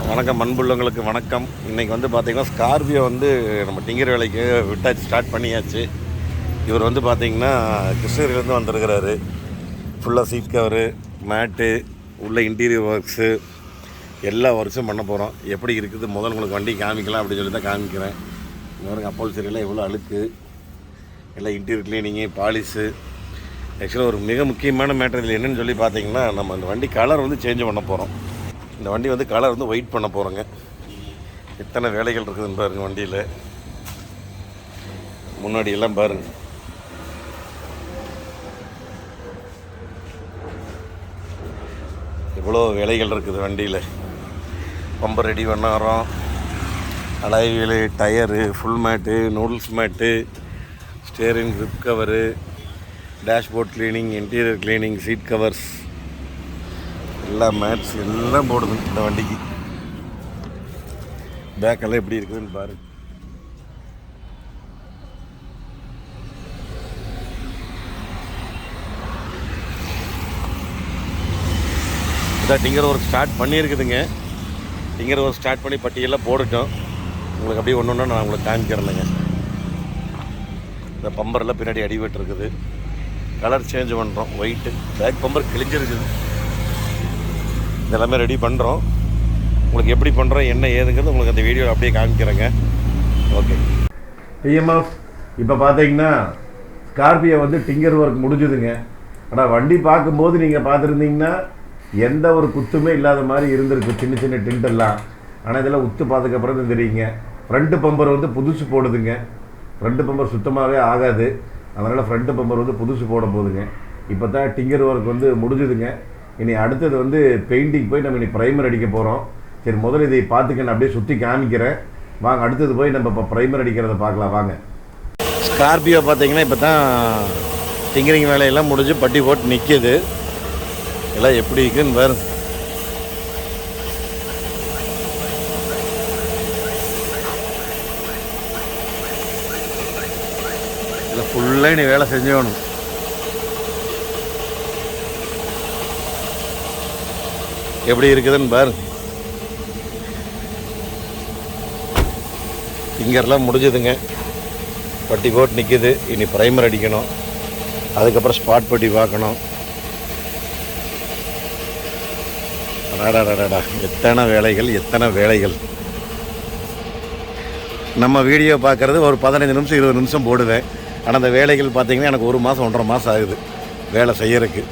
வணக்கம் அன்புள்ளவங்களுக்கு வணக்கம். இன்றைக்கி வந்து பார்த்திங்கன்னா ஸ்கார்பியோ வந்து நம்ம டிங்கர் வேலைக்கு விட்டாச்சு, ஸ்டார்ட் பண்ணியாச்சு. இவர் வந்து பார்த்திங்கன்னா கிருஷ்ணகிரிலேருந்து வந்திருக்கிறாரு. ஃபுல்லாக சீட் கவரு, மேட்டு, உள்ள இன்டீரியர் ஒர்க்ஸு எல்லா ஒர்க்ஸும் பண்ண போகிறோம். எப்படி இருக்குது முதல்ல உங்களுக்கு வண்டி காமிக்கலாம் அப்படின்னு சொல்லி தான் காமிக்கிறேன். இவருக்கு அப்போல் சரியில்லை, எவ்வளோ அழுக்கு, எல்லாம் இன்டீரியர் க்ளீனிங்கு, பாலிஷு. ஆக்சுவலாக ஒரு மிக முக்கியமான மேட்டர் இதில் என்னென்னு சொல்லி பார்த்திங்கன்னா, நம்ம அந்த வண்டி கலர் வந்து சேஞ்ச் பண்ண போகிறோம். இந்த வண்டி வந்து கலர் வந்து ஒயிட் பண்ண போகிறோங்க. எத்தனை வேலைகள் இருக்குதுன்னு பாருங்கள். வண்டியில் முன்னாடி எல்லாம் பாருங்கள், எவ்வளோ வேலைகள் இருக்குது வண்டியில். பம்பர் ரெடி பண்ண வரோம், alloy wheel, tyre, full mat, noodles mat, steering, grip cover, dashboard cleaning, interior cleaning, seat covers, எல்லா மேட்ஸ் எல்லாம் போடுது இந்த வண்டிக்கு. பேக்கெல்லாம் எப்படி இருக்குதுன்னு பாரு. இதான் டிங்கர் ஒர்க் ஸ்டார்ட் பண்ணியிருக்குதுங்க. டிங்கர் ஒர்க் ஸ்டார்ட் பண்ணி பட்டியெல்லாம் போட்டுட்டோம். உங்களுக்கு அப்படியே ஒன்று ஒன்று நான் உங்களுக்கு காமிக்கிறேனுங்க. இந்த பம்பரெல்லாம் பின்னாடி அடிபட்டு இருக்குது. கலர் சேஞ்ச் பண்ணுறோம், ஒயிட்டு. பேக் பம்பர் கிழிஞ்சிருக்குது. இதெல்லாமே ரெடி பண்ணுறோம். உங்களுக்கு எப்படி பண்ணுறோம், என்ன ஏதுங்கிறது உங்களுக்கு அந்த வீடியோவில் அப்படியே காமிக்கிறேங்க. ஓகே. டிஎம்எஃப் இப்போ பார்த்தீங்கன்னா ஸ்கார்பியோ வந்து டிங்கர் ஒர்க் முடிஞ்சுதுங்க. ஆனால் வண்டி பார்க்கும்போது நீங்கள் பார்த்துருந்தீங்கன்னா எந்த ஒரு குத்துமே இல்லாத மாதிரி இருந்திருக்கு, சின்ன சின்ன டிண்டெல்லாம். ஆனால் இதெல்லாம் உத்து பார்த்ததுக்கப்புறம் தான் தெரியுங்க. ஃப்ரண்ட்டு பம்பர் வந்து புதுசு போடுதுங்க. ஃப்ரண்ட்டு பம்பர் சுத்தமாகவே ஆகாது. அதனால் ஃப்ரண்ட்டு பம்பர் வந்து புதுசு போட போகுதுங்க. இப்போ தான் டிங்கர் ஒர்க் வந்து முடிஞ்சுதுங்க. இனி அடுத்தது வந்து பெயிண்டிங் போய் நம்ம இனி ப்ரைமர் அடிக்க போகிறோம். சரி, முதல்ல இதை பார்த்துக்க அப்படியே சுற்றி காமிக்கிறேன். வாங்க, அடுத்தது போய் நம்ம இப்போ ப்ரைமர் அடிக்கிறத பார்க்கலாம் வாங்க. ஸ்கார்பியோ பார்த்தீங்கன்னா இப்போ தான் டிங்கரிங் வேலையெல்லாம் முடிஞ்சு பட்டி போட்டு நிற்கிது. எல்லாம் எப்படி இருக்குன்னு பாரு. இல்லை ஃபுல்லாக நீ வேலை செஞ்சோணும். எப்படி இருக்குதுன்னு பாரு. ஃபிங்கர்லாம் முடிஞ்சதுங்க, பட்டி போட்டு நிற்கிது. இனி ப்ரைமர் அடிக்கணும், அதுக்கப்புறம் ஸ்பாட் பட்டி பார்க்கணும். அடாடாடாடா, எத்தனை வேலைகள், எத்தனை வேலைகள். நம்ம வீடியோ பார்க்குறது ஒரு 15 நிமிஷம் 20 நிமிஷம் போடுவேன். ஆனால் அந்த வேலைகள் பார்த்திங்கன்னா எனக்கு 1 மாதம் 1.5 மாதம் ஆகுது வேலை செய்யறதுக்கு.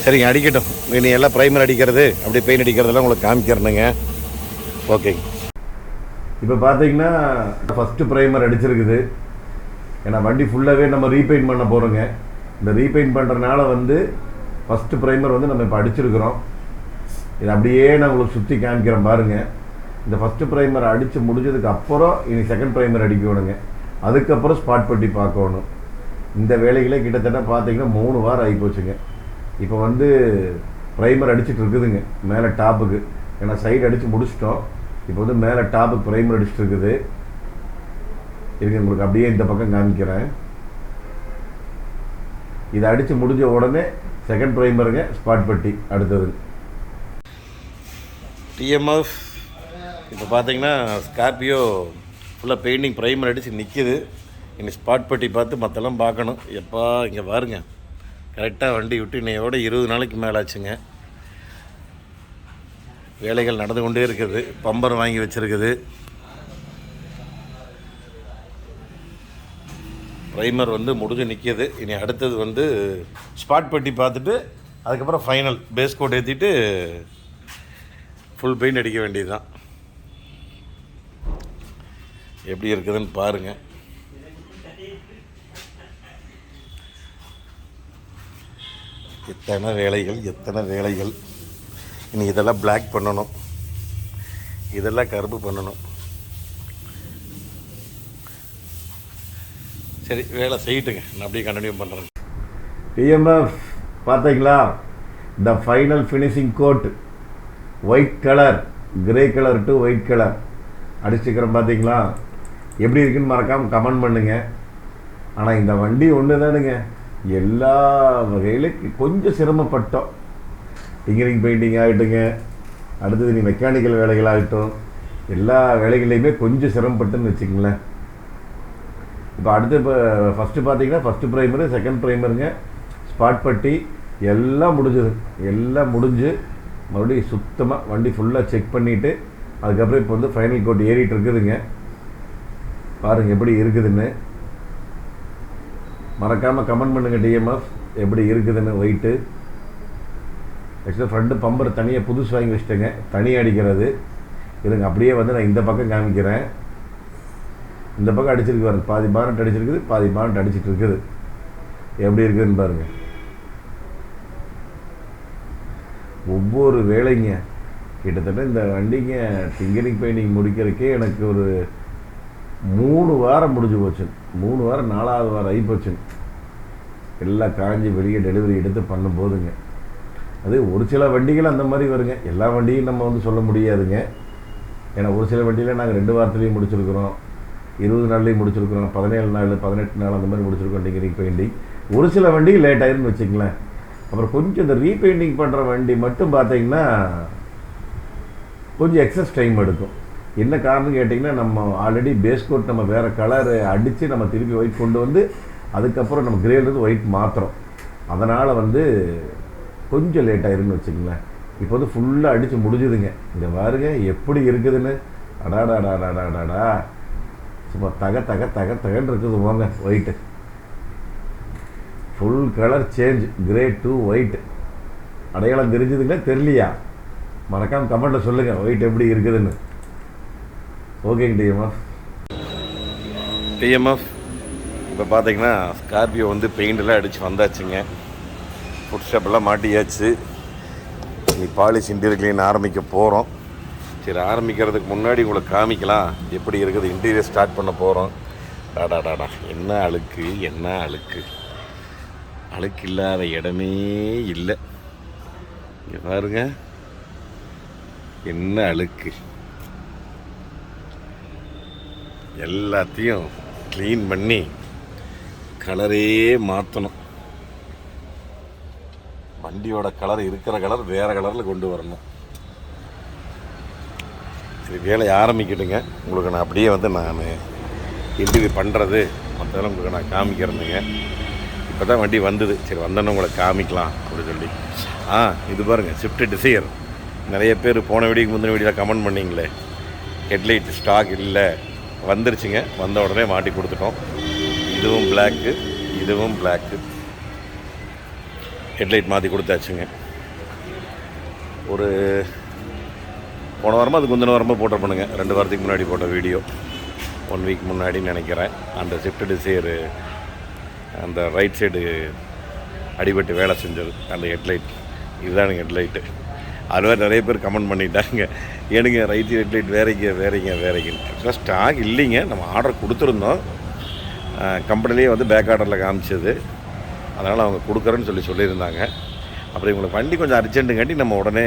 சரிங்க, அடிக்கட்டும். இனி எல்லாம் ப்ரைமர் அடிக்கிறது, அப்படியே பெயிண்ட் அடிக்கிறதெல்லாம் உங்களுக்கு காமிக்கிறேனுங்க. ஓகே. இப்போ பார்த்தீங்கன்னா ஃபஸ்ட்டு ப்ரைமர் அடிச்சிருக்குது. ஏன்னா வண்டி ஃபுல்லாகவே நம்ம ரீபெயிண்ட் பண்ண போகிறோங்க. இந்த ரீபெயிண்ட் பண்ணுறதுனால வந்து ஃபஸ்ட்டு ப்ரைமர் வந்து நம்ம இப்போ அடிச்சிருக்கிறோம். இது அப்படியே நான் உங்களுக்கு சுற்றி காமிக்கிறேன் பாருங்கள். இந்த ஃபஸ்ட்டு ப்ரைமர் அடித்து முடிஞ்சதுக்கு அப்புறம் இனி செகண்ட் ப்ரைமர் அடிக்கணுங்க. அதுக்கப்புறம் ஸ்பாட் பட்டி பார்க்கணும். இந்த வேலைகளே கிட்டத்தட்ட பார்த்தீங்கன்னா 3 வாரம் ஆகி போச்சுங்க. இப்போ வந்து ப்ரைமர் அடிச்சுட்டு இருக்குதுங்க மேலே டாப்புக்கு. ஏன்னா சைடு அடித்து முடிச்சிட்டோம். இப்போ வந்து மேலே டாப்புக்கு ப்ரைமர் அடிச்சுட்டு இருக்குது. இருக்கு, உங்களுக்கு அப்படியே இந்த பக்கம் காமிக்கிறேன். இதை அடித்து முடிஞ்ச உடனே செகண்ட் ப்ரைமருங்க, ஸ்பாட் பட்டி அடுத்தது. டிஎம்எஃப் இப்போ பார்த்தீங்கன்னா ஸ்கார்பியோ ஃபுல்லாக பெயிண்டிங் ப்ரைமர் அடித்து நிற்கிது. இனி ஸ்பாட் பட்டி பார்த்து மற்றெல்லாம் பார்க்கணும். எப்பா இங்கே பாருங்க, கரெக்டாக வண்டி விட்டு இன்னையோட 20 நாளைக்கு மேலே ஆச்சுங்க. வேலைகள் நடந்து கொண்டே இருக்குது. பம்பர் வாங்கி வச்சுருக்குது. ப்ரைமர் வந்து முடிஞ்சு நிற்கிது. இனி அடுத்தது வந்து ஸ்பாட் பட்டி பார்த்துட்டு அதுக்கப்புறம் ஃபைனல் பேஸ் கோட் ஏற்றிட்டு ஃபுல் பெயிண்ட் அடிக்க வேண்டியது தான். எப்படி இருக்குதுன்னு பாருங்கள். எத்தனை வேலைகள், எத்தனை வேலைகள். இனி இதெல்லாம் பிளாக் பண்ணணும், இதெல்லாம் கருப்பு பண்ணணும். சரி, வேலை செய்யிட்டுங்க, நான் அப்படியே கண்டினியூ பண்ணுறேன். டிஎம்எஃப் பார்த்தீங்களா, the final finishing coat white colour, grey colour to white colour அடிச்சுக்கிறேன். பார்த்தீங்களா எப்படி இருக்குன்னு மறக்காமல் கமெண்ட் பண்ணுங்கள். ஆனால் இந்த வண்டி ஒன்று தானுங்க, எல்லா வகையிலும் கொஞ்சம் சிரமப்பட்டோம். டிங்கரிங் பெயிண்டிங் ஆகிட்டுங்க, அடுத்தது நீ மெக்கானிக்கல் வேலைகளாகட்டும், எல்லா வேலைகள்லையுமே கொஞ்சம் சிரமப்பட்டுன்னு வச்சுக்கங்களேன். இப்போ அடுத்து இப்போ ஃபஸ்ட்டு பார்த்தீங்கன்னா ஃபஸ்ட்டு ப்ரைமரு, செகண்ட் ப்ரைமருங்க, ஸ்பாட் பட்டி எல்லாம் முடிஞ்சது. எல்லாம் முடிஞ்சு மறுபடியும் சுத்தமாக வண்டி ஃபுல்லாக செக் பண்ணிவிட்டு அதுக்கப்புறம் இப்போ வந்து ஃபைனல் கோட் ஏறிட்டு இருக்குதுங்க. பாருங்கள் எப்படி இருக்குதுன்னு. மறக்காமல் கமெண்ட் பண்ணுங்கள் டிஎம்எஃப் எப்படி இருக்குதுன்னு. ஒயிட்டு ஆக்சுவலாக ஃப்ரண்ட்டு பம்பர் தனியாக புதுசு வாங்கி வச்சுட்டேங்க, தனியாக அடிக்கிறது. இதுங்க அப்படியே வந்து நான் இந்த பக்கம் காமிக்கிறேன். இந்த பக்கம் அடிச்சிருக்கு பாருங்க, பாதி பானட் அடிச்சிருக்குது, பாதி பானட் அடிச்சிட்டு இருக்குது. எப்படி இருக்குதுன்னு பாருங்கள். ஒவ்வொரு வேலைங்க கிட்டத்தட்ட இந்த வண்டிங்க டிங்கரிங் பெயிண்டிங் முடிக்கிறதுக்கே எனக்கு ஒரு 3 வாரம் முடிஞ்சு போச்சு. 3 வாரம் 4வது வாரம் ஆகி போச்சுங்க. எல்லாம் காஞ்சி வெளியே டெலிவரி எடுத்து பண்ணும் போதுங்க. அது ஒரு சில வண்டிகள் அந்த மாதிரி வருங்க, எல்லா வண்டியும் நம்ம வந்து சொல்ல முடியாதுங்க. ஏன்னா ஒரு சில வண்டியில் நாங்கள் 2 வாரத்துலேயும் முடிச்சிருக்கிறோம், 20 நாள்லேயும் முடிச்சிருக்கிறோம், 17 நாள் 18 நாள் அந்த மாதிரி முடிச்சிருக்கோம் டிங்கரிங் பெயிண்டிங். ஒரு சில வண்டி லேட் ஆயிருன்னு வச்சுங்களேன். அப்புறம் கொஞ்சம் இந்த ரீபெயிண்டிங் பண்ணுற வண்டி மட்டும் பார்த்தீங்கன்னா கொஞ்சம் எக்ஸஸ் டைம் எடுக்கும். என்ன காரணம் கேட்டிங்கன்னா, நம்ம ஆல்ரெடி பேஸ் கோட் நம்ம வேறு கலர் அடித்து நம்ம திருப்பி ஒயிட் கொண்டு வந்து அதுக்கப்புறம் நம்ம கிரேலேருந்து ஒயிட் மாற்றுறோம். அதனால் வந்து கொஞ்சம் லேட் ஆயிருன்னு வச்சுங்களேன். இப்போ வந்து ஃபுல்லாக அடித்து முடிஞ்சுதுங்க. இந்த பாருங்க எப்படி இருக்குதுன்னு. அடாடாடாடாடாடா, சும்மா தக தக தக தகன்னு இருக்குது போங்க. White full colour change, grey to white. அடையாளம் தெரிஞ்சுதுங்களா தெரியலையா? மறக்காமல் கமெண்ட்டில் சொல்லுங்கள் ஒயிட் எப்படி இருக்குதுன்னு. ஓகேங்க டிஎம்எஃப் இப்போ பார்த்தீங்கன்னா ஸ்கார்பியோ வந்து பெயிண்டெல்லாம் அடித்து வந்தாச்சுங்க. ஃபுட் ஸ்டெப்பெல்லாம் மாட்டியாச்சு. நீ பாலிஷ் இன்டீரியர் க்ளீன் ஆரம்பிக்க போகிறோம். சரி, ஆரம்பிக்கிறதுக்கு முன்னாடி உங்களுக்கு காமிக்கலாம் எப்படி இருக்குது. இன்டீரியர் ஸ்டார்ட் பண்ண போகிறோம். டாடாடாடா, என்ன அழுக்கு, என்ன அழுக்கு, அழுக்கு இல்லாத இடமே இல்லை. இங்கே பாருங்க என்ன அழுக்கு. எல்லாத்தையும் க்ளீன் பண்ணி கலரே மாற்றணும். வண்டியோட கலர் இருக்கிற கலர் வேறு கலரில் கொண்டு வரணும். சரி, வேலையை ஆரம்பிக்கிட்டுங்க. உங்களுக்கு நான் அப்படியே வந்து நான் இன்டர்வியூ பண்ணுறது மற்றதெல்லாம் உங்களுக்கு நான் காமிக்கிறேனுங்க. இப்போ தான் வண்டி வந்தது. சரி, வந்தோன்னு உங்களை காமிக்கலாம் அப்படின்னு சொல்லி. இது பாருங்கள், ஸ்விஃப்ட் டிசையர். நிறைய பேர் போன வீடியோக்கு முந்தின வீடியோவில் கமெண்ட் பண்ணிங்களே, ஹெட்லைட் ஸ்டாக் இல்லை, வந்துருச்சுங்க. வந்த உடனே மாட்டி கொடுத்துட்டோம். இதுவும் பிளாக்கு, இதுவும் பிளாக்கு. ஹெட்லைட் மாற்றி கொடுத்தாச்சுங்க. ஒரு போன வாரமாக அதுக்கு முந்தின வாரமாக போட்டிருப்பேனுங்க. 2 வாரத்துக்கு முன்னாடி போட்ட வீடியோ, 1 வீக் முன்னாடின்னு நினைக்கிறேன். அந்த ஸ்விஃப்ட் டிசையர் அந்த ரைட் சைடு அடிபட்டு வேலை செஞ்சது அந்த ஹெட்லைட். இதுதானுங்க ஹெட்லைட்டு. அதுவே நிறைய பேர் கமெண்ட் பண்ணிட்டாங்க, ஏனுங்க ரைட் ஹெட்லைட் வேறீங்க. ஆக்சுவலாக ஸ்டாக் இல்லைங்க. நம்ம ஆர்டர் கொடுத்துருந்தோம். கம்பெனிலேயே வந்து பேக் ஆர்டரில் காமிச்சது. அதனால் அவங்க கொடுக்குறேன்னு சொல்லியிருந்தாங்க. அப்புறம் இவங்களுக்கு வண்டி கொஞ்சம் அர்ஜென்ட்டுங்காட்டி நம்ம உடனே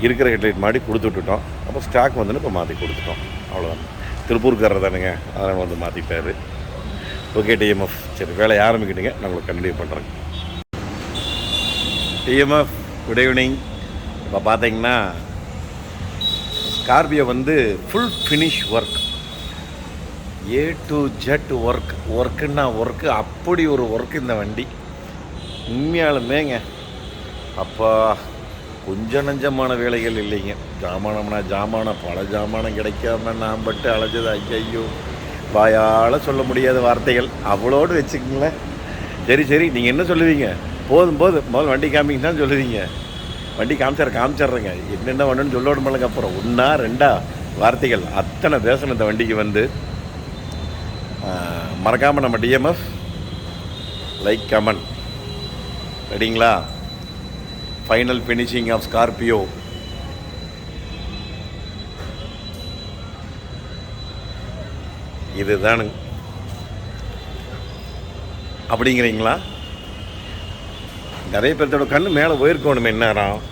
இருக்கிற ஹெட்லைட் மாடி கொடுத்து விட்டுட்டோம். அப்போ ஸ்டாக் வந்துன்னு இப்போ மாற்றி கொடுத்துட்டோம். அவ்வளோதான். திருப்பூர்காரர் தானுங்க, அதனால் வந்து மாற்றிட்டார். ஓகே டிஎம்எஃப், சரி வேலையை ஆரம்பிக்கிட்டுங்க. நான் உங்களுக்கு கண்டினியூ பண்ணுறேன். TMF good evening. இப்போ பார்த்தீங்கன்னா ஸ்கார்பியோ வந்து full finish work, A to Z ஒர்க்குன்னா ஒர்க்கு, அப்படி ஒரு ஒர்க்கு இந்த வண்டி. உண்மையாலுமேங்க அப்பா கொஞ்சம் நஞ்சமான வேலைகள் இல்லைங்க. ஜாமானம் பல ஜாமானம் கிடைக்காம நான் பட்டு அலைஞ்சது ஐயோ, வாயால் சொல்ல முடியாத வார்த்தைகள் அவ்வளோடு வச்சுக்கங்களேன். சரி நீங்கள் என்ன சொல்லுவீங்க? போதும் முதல் வண்டி காமிங்க தான் சொல்லுவீங்க. வண்டி காமிச்சிட்றேங்க. என்னென்ன வேணும்னு சொல்லோடு மேலங்க. அப்புறம் 1 2 வார்த்தைகள் அத்தனை பேசணும் இந்த வண்டிக்கு வந்து. மறக்காமல் நம்ம டிஎம்எஃப் லைக் கமெண்ட். ரெடிங்களா? Final finishing of Scorpio. இதுதானுங்க. அப்படிங்கிறீங்களா? நிறைய பேர்த்தோட கண்ணு மேலே போயிருக்கணுமே. எந்நேரம்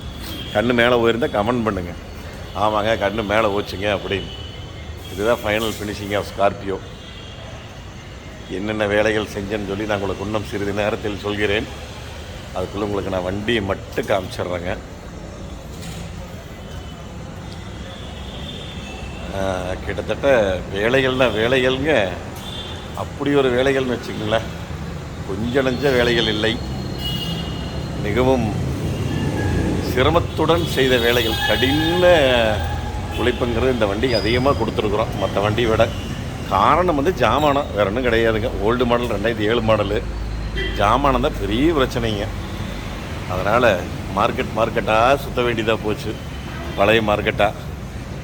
கண்ணு மேலே போயிருந்தால் கமெண்ட் பண்ணுங்கள். ஆமாங்க, கண்ணு மேலே போச்சுங்க அப்படின்னு. இதுதான் ஃபைனல் ஃபினிஷிங் ஆஃப் ஸ்கார்பியோ. என்னென்ன வேலைகள் செஞ்சேன்னு சொல்லி நான் உங்களுக்கு இன்னும் சிறிது நேரத்தில் சொல்கிறேன். அதுக்குள்ளே உங்களுக்கு நான் வண்டியை மட்டும் காமிச்சிட்றேங்க. கிட்டத்தட்ட வேலைகள்ங்க, அப்படி ஒரு வேலைகள்னு வச்சுக்கங்களேன். கொஞ்சம் நஞ்ச வேலைகள் இல்லை, மிகவும் சிரமத்துடன் செய்த வேலைகள், கடின உழைப்புங்கிறது இந்த வண்டிக்கு அதிகமாக கொடுத்துருக்குறோம் மற்ற வண்டியை விட. காரணம் வந்து ஜாமானம், வேறு ஒன்றும் கிடையாதுங்க. ஓல்டு மாடல் 2007 மாடலு, ஜாமானம் தான் பெரிய பிரச்சனைங்க. அதனால் மார்க்கெட்டாக சுற்ற வேண்டியதாக போச்சு. பழைய மார்க்கெட்டாக,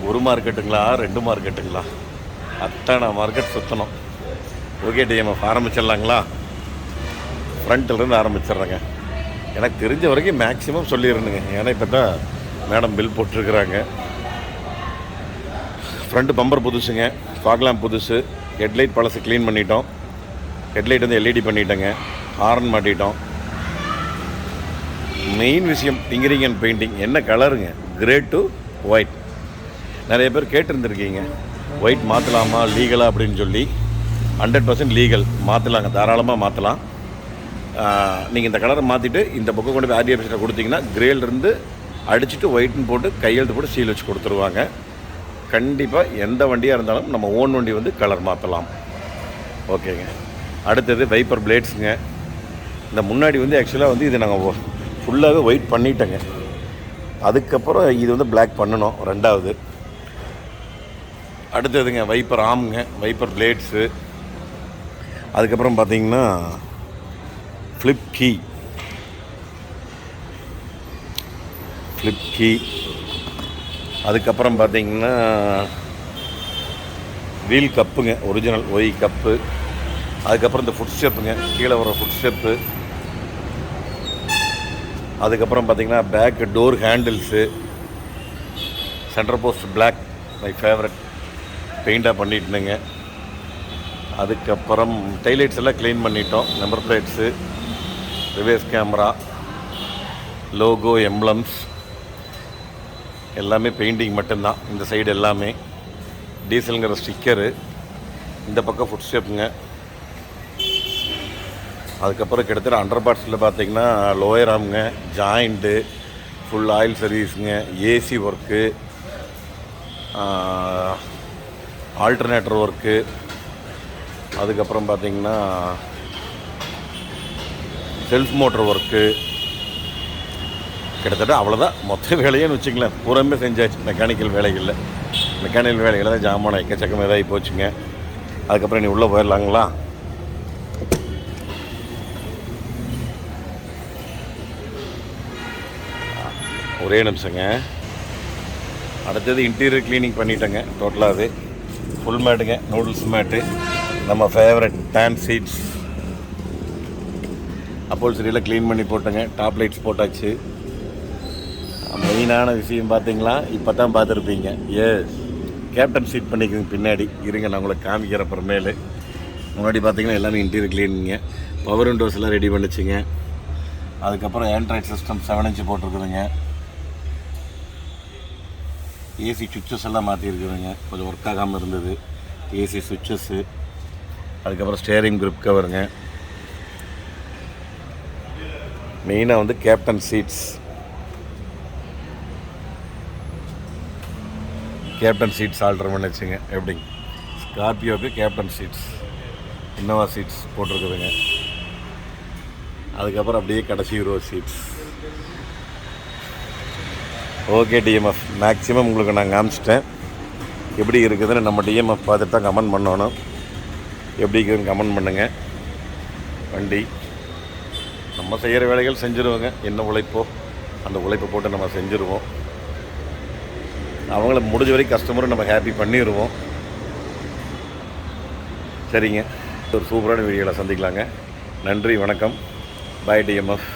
ஒரு மார்க்கெட்டுங்களா 2 மார்க்கெட்டுங்களா, அத்தனை மார்க்கெட் சுற்றணும். ஓகே டிஎம்எஃப் ஆரம்பிச்சிடலாங்களா? ஃப்ரண்ட்டிலேருந்து ஆரம்பிச்சிட்றேங்க. எனக்கு தெரிஞ்ச வரைக்கும் மேக்ஸிமம் சொல்லிடணுங்க. ஏன்னா இப்போ தான் மேடம் பில் போட்டிருக்கிறாங்க. ஃப்ரண்ட்டு பம்பர் புதுசுங்க, ஃபாக்லாம் புதுசு, ஹெட்லைட் பழசு க்ளீன் பண்ணிட்டோம். ஹெட்லைட் வந்து எல்இடி பண்ணிட்டோங்க, ஹார்ன் மாட்டிட்டோம். மெயின் விஷயம் டிங்கரிங் அண்ட் பெயிண்டிங். என்ன கலருங்க? Grey to white. நிறைய பேர் கேட்டிருந்துருக்கீங்க, ஒயிட் மாற்றலாமா லீகலா அப்படின்னு சொல்லி. 100% லீகல், மாற்றலாங்க, தாராளமாக மாற்றலாம். நீங்கள் இந்த கலரை மாற்றிட்டு இந்த பக்கம் கொண்டு போய் ஆர்டி ஆஃபீஸில் கொடுத்தீங்கன்னா கிரேலேருந்து அடிச்சுட்டு ஒயிட்னு போட்டு கையெழுத்து போட்டு சீல் வச்சு கொடுத்துருவாங்க. கண்டிப்பாக எந்த வண்டியாக இருந்தாலும் நம்ம ஓன் வண்டி வந்து கலர் மாற்றலாம். ஓகேங்க. அடுத்தது வைப்பர் பிளேட்ஸுங்க. இந்த முன்னாடி வந்து ஆக்சுவலாக வந்து இது நாங்கள் ஃபுல்லாகவே ஒயிட் பண்ணிட்டேங்க. அதுக்கப்புறம் இது வந்து பிளாக் பண்ணணும் ரெண்டாவது. அடுத்ததுங்க வைப்பர் ஆமுங்க, வைப்பர் பிளேட்ஸு. அதுக்கப்புறம் பார்த்திங்கன்னா ஃப்ளிப் கீ. அதுக்கப்புறம் பார்த்திங்கன்னா வீல் கப்புங்க, ஒரிஜினல் ஒய் கப்பு. அதுக்கப்புறம் இந்த ஃபுட் ஸ்டெப்புங்க, கீழே வர ஃபுட் ஸ்டெப்பு. அதுக்கப்புறம் பார்த்திங்கன்னா back door handles, centre post black, my favourite, பெயிண்டாக பண்ணிட்டுனுங்க. அதுக்கப்புறம் டைலைட்ஸ் எல்லாம் க்ளீன் பண்ணிட்டோம். Number plates, reverse camera, logo, emblems எல்லாமே பெயிண்டிங் மட்டும்தான். இந்த சைடு எல்லாமே டீசலுங்கிற ஸ்டிக்கரு. இந்த பக்கம் ஃபுட் ஸ்டெப்புங்க. அதுக்கப்புறம் கிட்டத்தட்ட அண்டர் பார்ட்ஸில் பார்த்திங்கன்னா லோயர் ஆமுங்க, ஜாயிண்ட்டு, ஃபுல் ஆயில் சர்வீஸுங்க, ஏசி ஒர்க்கு, ஆல்டர்னேட்டர் ஒர்க்கு. அதுக்கப்புறம் பார்த்திங்கன்னா செல்ஃப் மோட்டர் ஒர்க்கு. கிட்டத்தட்ட அவ்வளோதான் மொத்த வேலையேன்னு வச்சுங்களேன். பூராமே செஞ்சாச்சு. மெக்கானிக்கல் வேலைகளில் தான் ஜாமான் எக்கச்சக்கம் இதாகி போச்சுங்க. அதுக்கப்புறம் நீ உள்ளே போயிடலாங்களா? ஒரே நிமிஷங்க. அடுத்தது இன்டீரியர் க்ளீனிங் பண்ணிட்டேங்க. டோட்டலாகவே ஃபுல் மேட்டுங்க, நூடுல்ஸ் மேட்டு, நம்ம ஃபேவரட் டேன் சீட்ஸ், அப்போல்சரியில் க்ளீன் பண்ணி போட்டேங்க. டாப் லைட்ஸ் போட்டாச்சு. மெயினான விஷயம் பார்த்தீங்களா, இப்போ தான் பார்த்துருப்பீங்க. கேப்டன் சீட் பண்ணிக்கோங்க பின்னாடி. இருங்க நான் உங்களுக்கு காமிக்கிற அப்புறமேலு. முன்னாடி பார்த்தீங்கன்னா எல்லாமே இன்டீரியர் க்ளீனிங்க. பவர் விண்டோஸ் எல்லாம் ரெடி பண்ணிச்சுங்க. அதுக்கப்புறம் ஆண்ட்ராய்ட் சிஸ்டம் 7 இன்ச் போட்டிருக்குதுங்க. ஏசி சுவிட்சஸ் எல்லாம் மாற்றிருக்குதுங்க, கொஞ்சம் ஒர்க் ஆகாமல் இருந்தது. ஏசி சுவிட்சஸ்ஸு. அதுக்கப்புறம் ஸ்டேரிங் கிரிப் கவருங்க. மெயினாக வந்து கேப்டன் சீட்ஸ் ஆல்டர் பண்ணி வச்சுங்க. எப்படிங்க, ஸ்கார்பியோவுக்கு கேப்டன் சீட்ஸ், இன்னோவா சீட்ஸ் போட்டிருக்குதுங்க. அதுக்கப்புறம் அப்படியே கடைசி row seats. Okay TMF, maximum உங்களுக்கு நான் காமிச்சிட்டேன். எப்படி இருக்குதுன்னு நம்ம டிஎம்எஃப் பார்த்துட்டு தான் கமெண்ட் பண்ணணும். எப்படி இருக்குதுன்னு கமெண்ட் பண்ணுங்கள். வண்டி நம்ம செய்கிற வேலைகள் செஞ்சுருவோங்க. என்ன உழைப்போ அந்த உழைப்பை போட்டு நம்ம செஞ்சுருவோம். அவங்கள முடிஞ்ச வரைக்கும் கஸ்டமரும் நம்ம ஹாப்பி பண்ணிடுவோம். சரிங்க, ஒரு சூப்பரான வீடியோவில் சந்திக்கலாங்க. நன்றி, வணக்கம், பாய் டிஎம்எஃப்.